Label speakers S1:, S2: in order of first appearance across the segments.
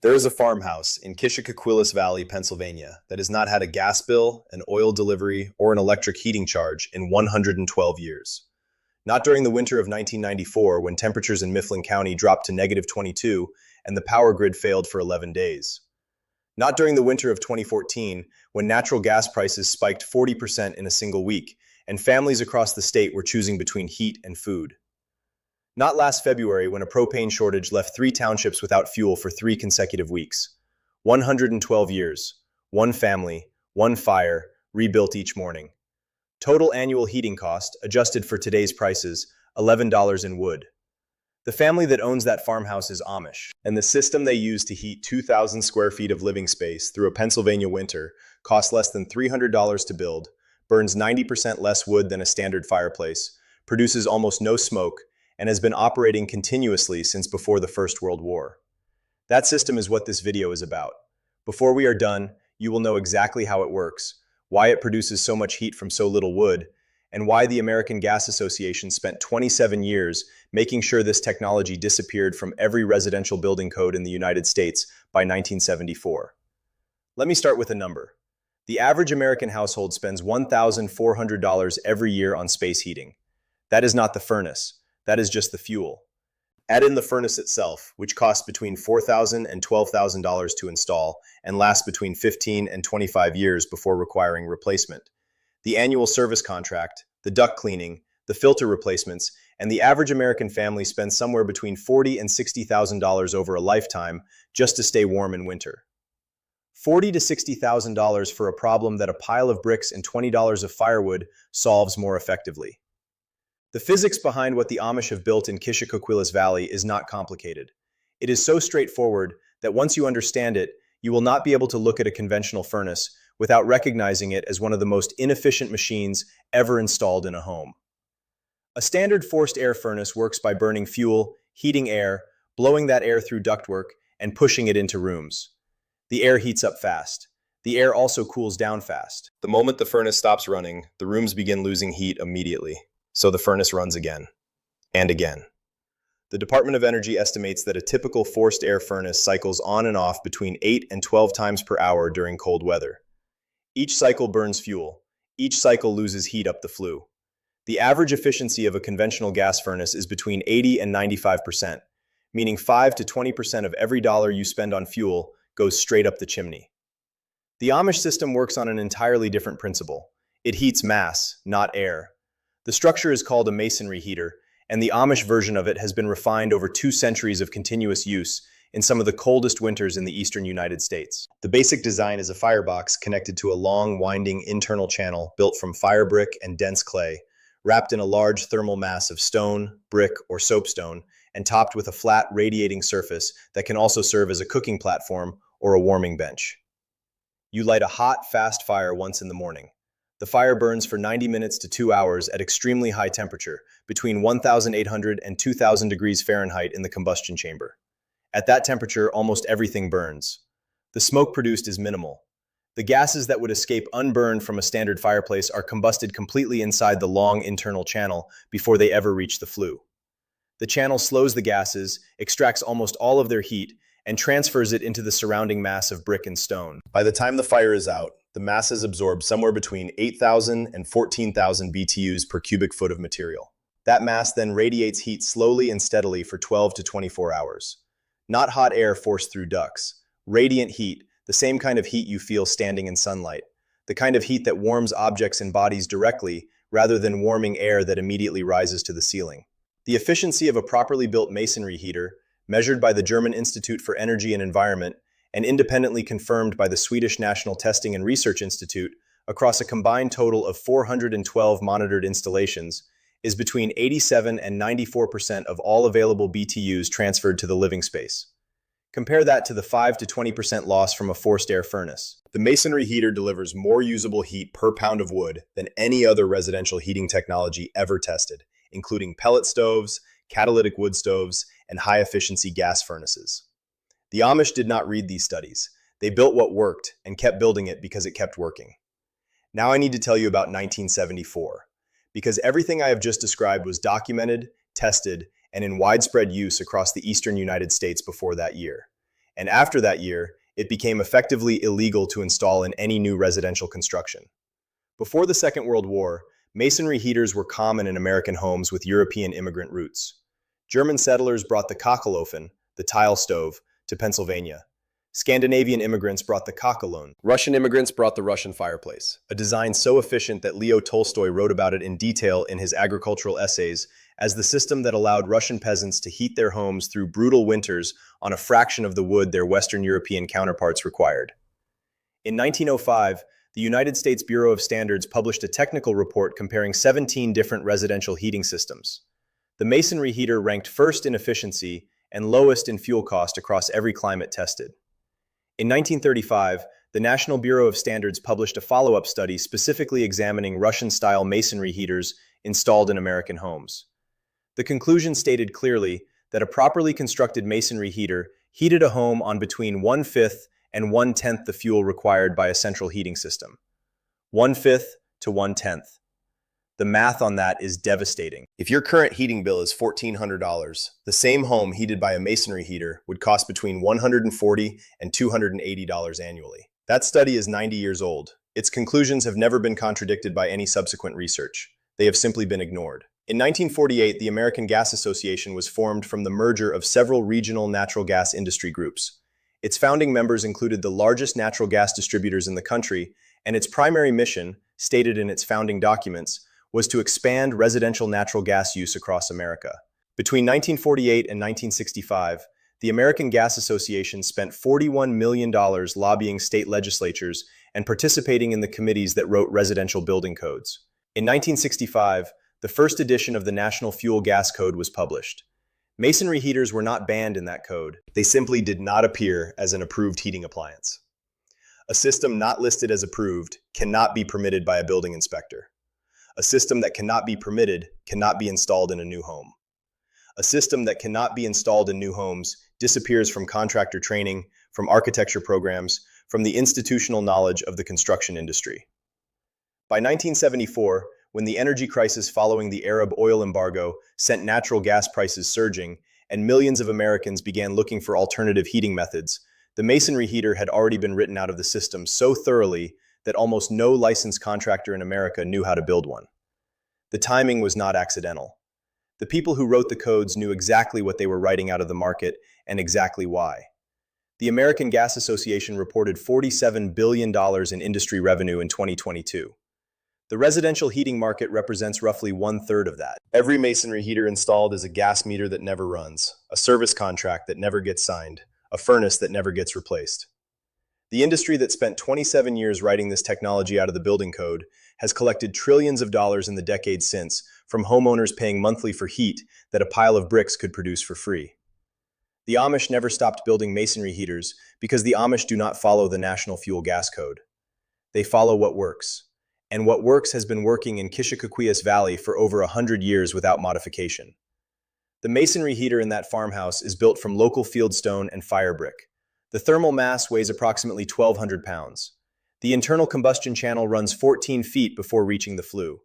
S1: There is a farmhouse in Kishacoquillas Valley, Pennsylvania, that has not had a gas bill, an oil delivery, or an electric heating charge in 112 years. Not during the winter of 1994, when temperatures in Mifflin County dropped to -22 and the power grid failed for 11 days. Not during the winter of 2014, when natural gas prices spiked 40% in a single week, and families across the state were choosing between heat and food. Not last February, when a propane shortage left 3 townships without fuel for 3 consecutive weeks. 112 years, one family, one fire, rebuilt each morning. Total annual heating cost, adjusted for today's prices, $11 in wood. The family that owns that farmhouse is Amish, and the system they use to heat 2,000 square feet of living space through a Pennsylvania winter costs less than $300 to build, burns 90% less wood than a standard fireplace, produces almost no smoke, and has been operating continuously since before the First World War. That system is what this video is about. Before we are done, you will know exactly how it works, why it produces so much heat from so little wood, and why the American Gas Association spent 27 years making sure this technology disappeared from every residential building code in the United States by 1974. Let me start with a number. The average American household spends $1,400 every year on space heating. That is not the furnace. That is just the fuel. Add in the furnace itself, which costs between $4,000 and $12,000 to install and lasts between 15 and 25 years before requiring replacement. The annual service contract, the duct cleaning, the filter replacements, and the average American family spends somewhere between $40,000 and $60,000 over a lifetime just to stay warm in winter. $40,000 to $60,000 for a problem that a pile of bricks and $20 of firewood solves more effectively. The physics behind what the Amish have built in Kishacoquillas Valley is not complicated. It is so straightforward that once you understand it, you will not be able to look at a conventional furnace without recognizing it as one of the most inefficient machines ever installed in a home. A standard forced air furnace works by burning fuel, heating air, blowing that air through ductwork, and pushing it into rooms. The air heats up fast. The air also cools down fast. The moment the furnace stops running, the rooms begin losing heat immediately. So the furnace runs again, and again. The Department of Energy estimates that a typical forced air furnace cycles on and off between 8 and 12 times per hour during cold weather. Each cycle burns fuel. Each cycle loses heat up the flue. The average efficiency of a conventional gas furnace is between 80 and 95%, meaning 5 to 20% of every dollar you spend on fuel goes straight up the chimney. The Amish system works on an entirely different principle. It heats mass, not air. The structure is called a masonry heater, and the Amish version of it has been refined over 2 centuries of continuous use in some of the coldest winters in the eastern United States. The basic design is a firebox connected to a long, winding internal channel built from fire brick and dense clay, wrapped in a large thermal mass of stone, brick, or soapstone, and topped with a flat, radiating surface that can also serve as a cooking platform or a warming bench. You light a hot, fast fire once in the morning. The fire burns for 90 minutes to 2 hours at extremely high temperature, between 1,800 and 2,000 degrees Fahrenheit in the combustion chamber. At that temperature, almost everything burns. The smoke produced is minimal. The gases that would escape unburned from a standard fireplace are combusted completely inside the long internal channel before they ever reach the flue. The channel slows the gases, extracts almost all of their heat, and transfers it into the surrounding mass of brick and stone. By the time the fire is out, the mass has absorbed somewhere between 8,000 and 14,000 BTUs per cubic foot of material. That mass then radiates heat slowly and steadily for 12 to 24 hours. Not hot air forced through ducts. Radiant heat, the same kind of heat you feel standing in sunlight. The kind of heat that warms objects and bodies directly, rather than warming air that immediately rises to the ceiling. The efficiency of a properly built masonry heater, measured by the German Institute for Energy and Environment, and independently confirmed by the Swedish National Testing and Research Institute across a combined total of 412 monitored installations, is between 87 and 94% of all available BTUs transferred to the living space. Compare that to the 5 to 20% loss from a forced air furnace. The masonry heater delivers more usable heat per pound of wood than any other residential heating technology ever tested, including pellet stoves, catalytic wood stoves, and high-efficiency gas furnaces. The Amish did not read these studies. They built what worked and kept building it because it kept working. Now I need to tell you about 1974, because everything I have just described was documented, tested, and in widespread use across the eastern United States before that year. and after that year, it became effectively illegal to install in any new residential construction. Before the Second World War, masonry heaters were common in American homes with European immigrant roots. German settlers brought the Kachelofen, the tile stove, to Pennsylvania. Scandinavian immigrants brought the kakelon. Russian immigrants brought the Russian fireplace, a design so efficient that Leo Tolstoy wrote about it in detail in his agricultural essays as the system that allowed Russian peasants to heat their homes through brutal winters on a fraction of the wood their Western European counterparts required. In 1905, the United States Bureau of Standards published a technical report comparing 17 different residential heating systems. The masonry heater ranked first in efficiency and lowest in fuel cost across every climate tested. In 1935, the National Bureau of Standards published a follow-up study specifically examining Russian-style masonry heaters installed in American homes. The conclusion stated clearly that a properly constructed masonry heater heated a home on between 1/5 and 1/10 the fuel required by a central heating system. 1/5 to 1/10. The math on that is devastating. If your current heating bill is $1,400, the same home heated by a masonry heater would cost between $140 and $280 annually. That study is 90 years old. Its conclusions have never been contradicted by any subsequent research. They have simply been ignored. In 1948, the American Gas Association was formed from the merger of several regional natural gas industry groups. Its founding members included the largest natural gas distributors in the country, and its primary mission, stated in its founding documents, was to expand residential natural gas use across America. Between 1948 and 1965, the American Gas Association spent $41 million lobbying state legislatures and participating in the committees that wrote residential building codes. In 1965, the first edition of the National Fuel Gas Code was published. Masonry heaters were not banned in that code. They simply did not appear as an approved heating appliance. A system not listed as approved cannot be permitted by a building inspector. A system that cannot be permitted cannot be installed in a new home. A system that cannot be installed in new homes disappears from contractor training, from architecture programs, from the institutional knowledge of the construction industry. By 1974, when the energy crisis following the Arab oil embargo sent natural gas prices surging and millions of Americans began looking for alternative heating methods, the masonry heater had already been written out of the system so thoroughly that almost no licensed contractor in America knew how to build one. The timing was not accidental. The people who wrote the codes knew exactly what they were writing out of the market and exactly why. The American Gas Association reported $47 billion in industry revenue in 2022. The residential heating market represents roughly 1/3 of that. Every masonry heater installed is a gas meter that never runs, a service contract that never gets signed, a furnace that never gets replaced. The industry that spent 27 years writing this technology out of the building code has collected trillions of dollars in the decades since from homeowners paying monthly for heat that a pile of bricks could produce for free. The Amish never stopped building masonry heaters because the Amish do not follow the National Fuel Gas Code. They follow what works. And what works has been working in Kishacoquillas Valley for over 100 years without modification. The masonry heater in that farmhouse is built from local fieldstone and fire brick. The thermal mass weighs approximately 1,200 pounds. The internal combustion channel runs 14 feet before reaching the flue.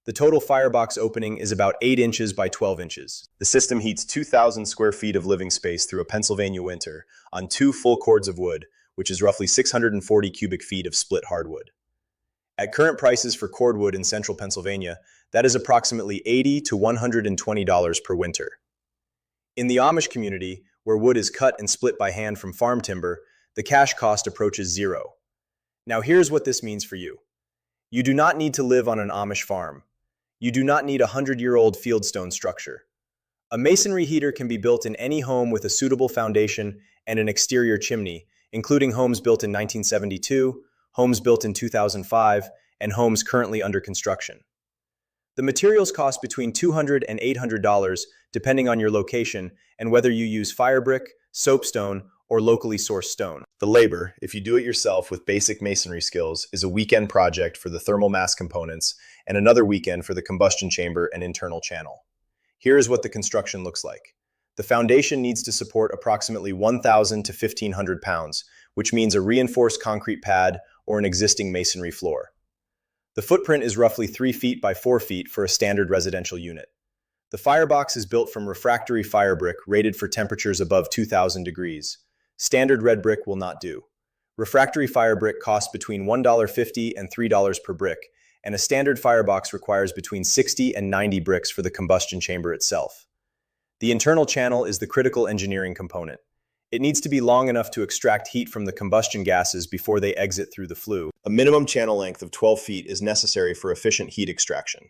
S1: The total firebox opening is about 8 inches by 12 inches. The system heats 2,000 square feet of living space through a Pennsylvania winter on 2 full cords of wood, which is roughly 640 cubic feet of split hardwood. At current prices for cordwood in central Pennsylvania, that is approximately $80 to $120 per winter. In the Amish community, where wood is cut and split by hand from farm timber, the cash cost approaches zero. Now here's what this means for you. You do not need to live on an Amish farm. You do not need a 100-year-old fieldstone structure. A masonry heater can be built in any home with a suitable foundation and an exterior chimney, including homes built in 1972, homes built in 2005, and homes currently under construction. The materials cost between $200 and $800 depending on your location and whether you use fire brick, soapstone, or locally sourced stone. The labor, if you do it yourself with basic masonry skills, is a weekend project for the thermal mass components and another weekend for the combustion chamber and internal channel. Here is what the construction looks like. The foundation needs to support approximately 1,000 to 1,500 pounds, which means a reinforced concrete pad or an existing masonry floor. The footprint is roughly 3 feet by 4 feet for a standard residential unit. The firebox is built from refractory fire brick rated for temperatures above 2,000 degrees. Standard red brick will not do. Refractory fire brick costs between $1.50 and $3 per brick, and a standard firebox requires between 60 and 90 bricks for the combustion chamber itself. The internal channel is the critical engineering component. It needs to be long enough to extract heat from the combustion gases before they exit through the flue. A minimum channel length of 12 feet is necessary for efficient heat extraction.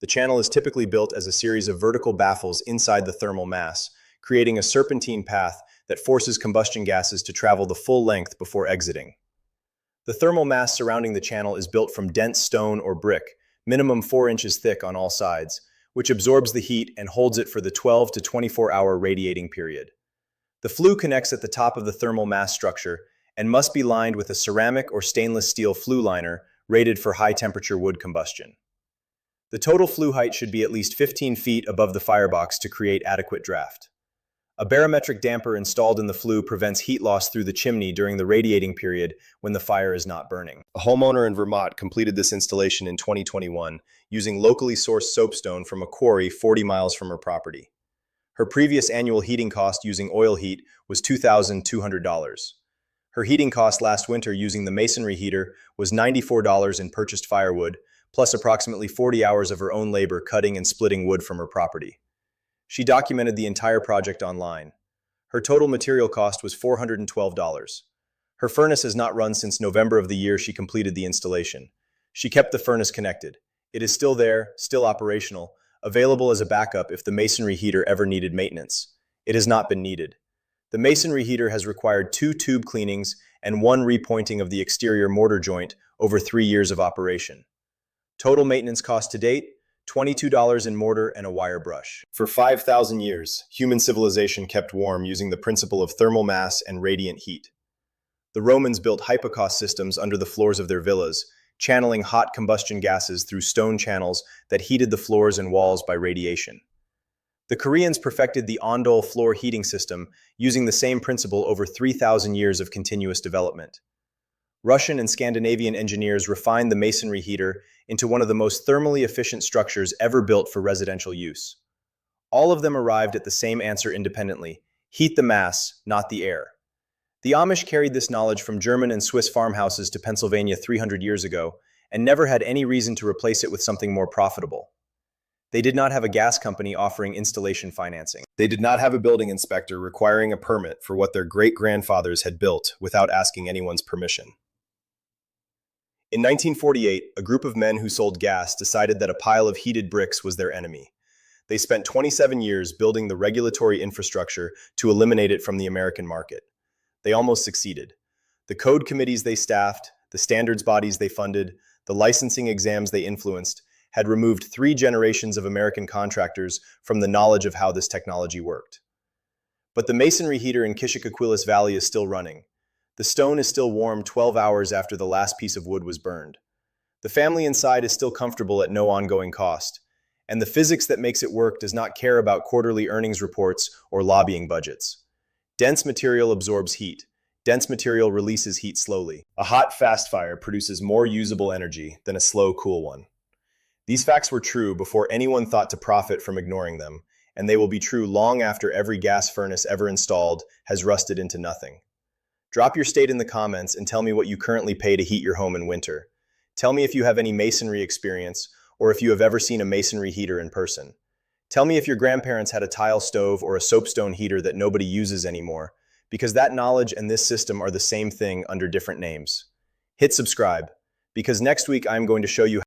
S1: The channel is typically built as a series of vertical baffles inside the thermal mass, creating a serpentine path that forces combustion gases to travel the full length before exiting. The thermal mass surrounding the channel is built from dense stone or brick, minimum 4 inches thick on all sides, which absorbs the heat and holds it for the 12 to 24-hour radiating period. The flue connects at the top of the thermal mass structure and must be lined with a ceramic or stainless steel flue liner rated for high-temperature wood combustion. The total flue height should be at least 15 feet above the firebox to create adequate draft. A barometric damper installed in the flue prevents heat loss through the chimney during the radiating period when the fire is not burning. A homeowner in Vermont completed this installation in 2021 using locally sourced soapstone from a quarry 40 miles from her property. Her previous annual heating cost using oil heat was $2,200. Her heating cost last winter using the masonry heater was $94 in purchased firewood, plus approximately 40 hours of her own labor cutting and splitting wood from her property. She documented the entire project online. Her total material cost was $412. Her furnace has not run since November of the year she completed the installation. She kept the furnace connected. It is still there, still operational, available as a backup if the masonry heater ever needed maintenance. It has not been needed. The masonry heater has required 2 tube cleanings and 1 repointing of the exterior mortar joint over 3 years of operation. Total maintenance cost to date, $22 in mortar and a wire brush. For 5,000 years, human civilization kept warm using the principle of thermal mass and radiant heat. The Romans built hypocaust systems under the floors of their villas, channeling hot combustion gases through stone channels that heated the floors and walls by radiation. The Koreans perfected the ondol floor heating system using the same principle over 3,000 years of continuous development. Russian and Scandinavian engineers refined the masonry heater into one of the most thermally efficient structures ever built for residential use. All of them arrived at the same answer independently: heat the mass, not the air. The Amish carried this knowledge from German and Swiss farmhouses to Pennsylvania 300 years ago and never had any reason to replace it with something more profitable. They did not have a gas company offering installation financing. They did not have a building inspector requiring a permit for what their great-grandfathers had built without asking anyone's permission. In 1948, a group of men who sold gas decided that a pile of heated bricks was their enemy. They spent 27 years building the regulatory infrastructure to eliminate it from the American market. They almost succeeded. The code committees they staffed, the standards bodies they funded, the licensing exams they influenced, had removed 3 generations of American contractors from the knowledge of how this technology worked. But the masonry heater in Kishacoquillas Valley is still running. The stone is still warm 12 hours after the last piece of wood was burned. The family inside is still comfortable at no ongoing cost, and the physics that makes it work does not care about quarterly earnings reports or lobbying budgets. Dense material absorbs heat. Dense material releases heat slowly. A hot, fast fire produces more usable energy than a slow, cool one. These facts were true before anyone thought to profit from ignoring them, and they will be true long after every gas furnace ever installed has rusted into nothing. Drop your state in the comments and tell me what you currently pay to heat your home in winter. Tell me if you have any masonry experience or if you have ever seen a masonry heater in person. Tell me if your grandparents had a tile stove or a soapstone heater that nobody uses anymore, because that knowledge and this system are the same thing under different names. Hit subscribe, because next week I'm going to show you